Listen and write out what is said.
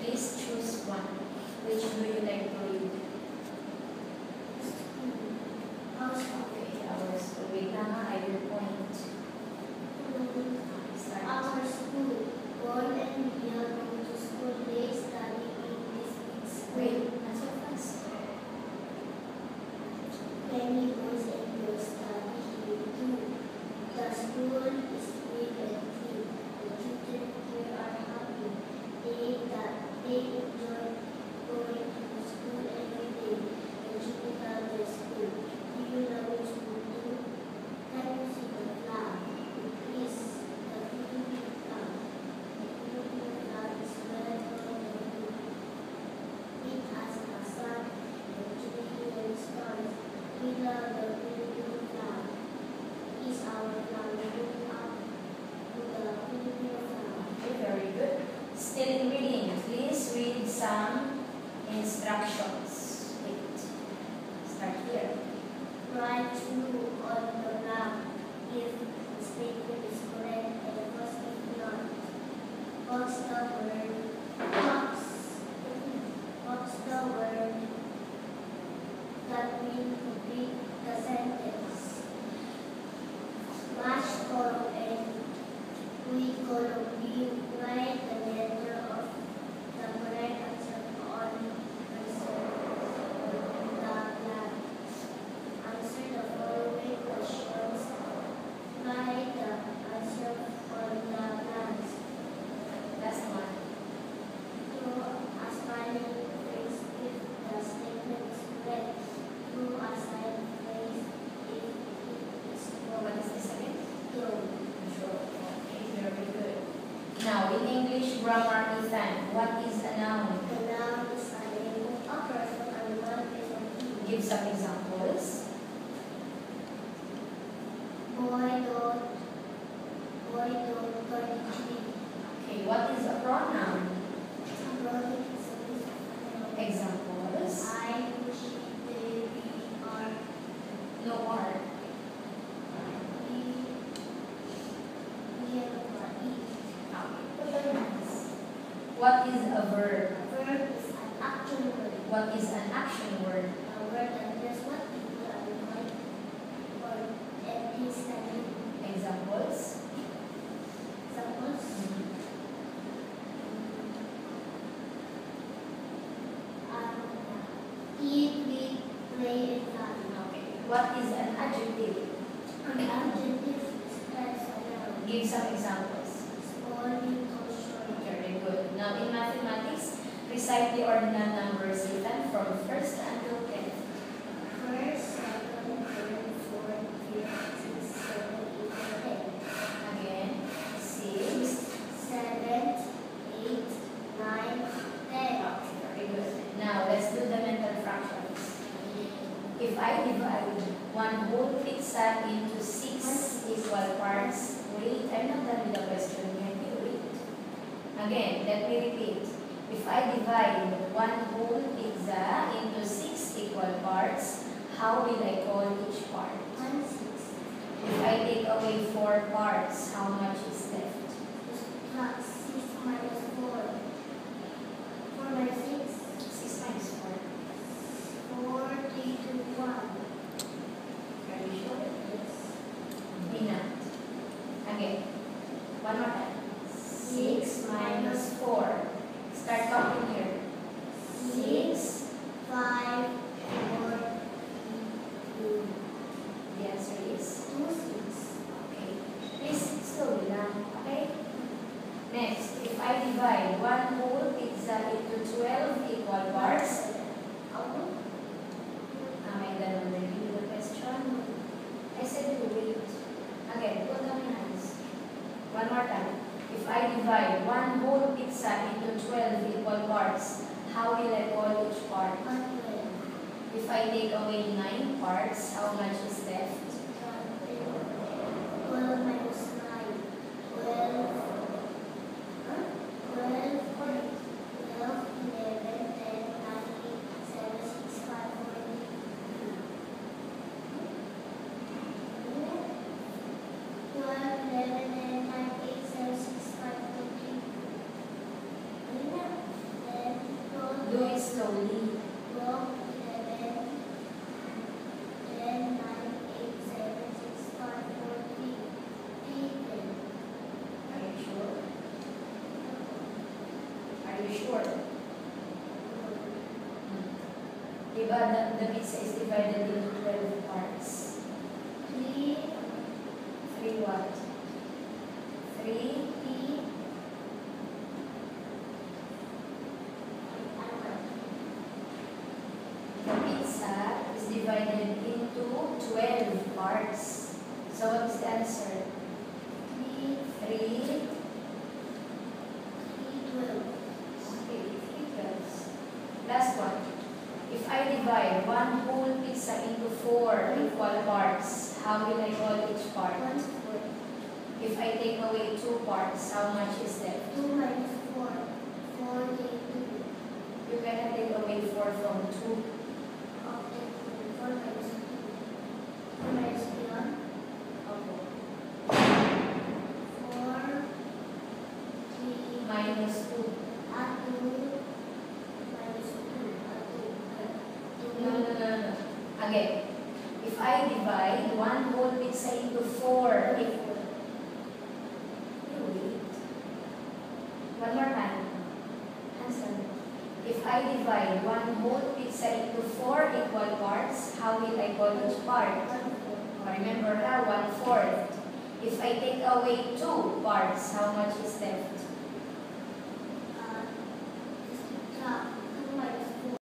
Please choose one. Which do you like to read? Okay, our school. Wait lang ha, I will point. Start. Our school. Born and young to school, they study in this big school. Wait, not so fast. Many boys and girls study here too. The school is big and clean. The children here are happy. They enjoy going to school every day and checking out their school. Do you love your school too? Can you see the flag? It is the Philippine flag. The Philippine flag is red, white, and blue. It has a sun and tree and stars. We love the Philippine flag. It is our flag. We look up to the Philippine flag. Okay, very good. Still in reading, please read some instructions. Wait. Start here. Write true on the blank if the statement is correct and false if not. Box the word. Box the word that will complete the sentence. Match column A with column B. Write the letter of the correct answer on the blank. Answer the following questions. Write the answer on the blanks. Last one. Draw a smiling face if the statement is correct. Draw a sad face if it is Oh, what is this again? wrong. Sure. Okay, very good. Now, in English grammar, Ethan, what is a noun? The noun is a name of a person, animal, place, or thing. Give some examples. Boy don't turn tree. Okay, what is a pronoun? A brother is a piece of animal. Examples. I, she, they, we, are. No R. We have a eat. Okay, put the nouns. What is a verb? A verb is an action word. What is an action word? A word that does what people are doing or it is studying. Examples. Suppose eat, read, play, and run. Okay. What is an adjective? An adjective describes a noun. Give some examples. Small, little, short. Very good. Now, in mathematics, recite the ordinal numbers, Ethan, from first until 10. First, second, third, fourth, fifth, sixth, seventh, eighth, 10. Again, 6. 7, 8, 9, 10. Very good. Now, let's do the mental fractions. If I divide one whole pizza into 6 equal parts, wait, I'm not done with the question. Can you read? Again, let me repeat. If I divide one whole pizza into 6 equal parts, how will I call each part? 1, 6. If I take away 4 parts, how much is left? 6 minus 4. 4 minus 6. 6 minus 4. 4, 3, 2, 1. Are you sure? Yes. Enough. Again. One more time. 6 minus 4. Start counting here. 6. 5, 4, 3, 2. The answer is 2, 6. okay. Please slowly lang. Okay? Next, if I divide one whole pizza into 12 equal parts, am I done already with the question? I said to wait. Again, put down your hands. One more time. If I divide one whole pizza into 12 equal parts, how will I call each part? 112. If I take away 9 parts, how much is left? 12 minus 9. 12. 12, 11, 10, 9, 8, 7, 6, 5, 4, 12, 11, 9, 8, 7, 6, 5, 4, 3. slowly. 12, 11, 10, 9, 8, 7, 6, 5, 4, 3, 10. Are you sure? Are you sure? Diba, the pizza is divided into 12 parts. 3, 3 what? 3? 3, The pizza is divided into 12 parts. So what is the answer? 3, 3? 3, 12. Okay, 3 12s. Last one. If I divide one whole pizza into 4 equal parts, how will I call each part? 1 4. If I take away 2 parts, how much is left? 2 minus 4. 4 take 2. You cannot take away 4 from 2. Okay, 4 minus 2. 4 minus 1. Okay. 4, 3, Minus 2. 2, minus 2, 2. No, no, no, no. Again. If I divide one whole pizza into 4, if you wait. One more time. Answer. If I divide one whole pizza into 4 equal parts, how will I call each part? Remember now, 1/4. If I take away 2 parts, how much is left?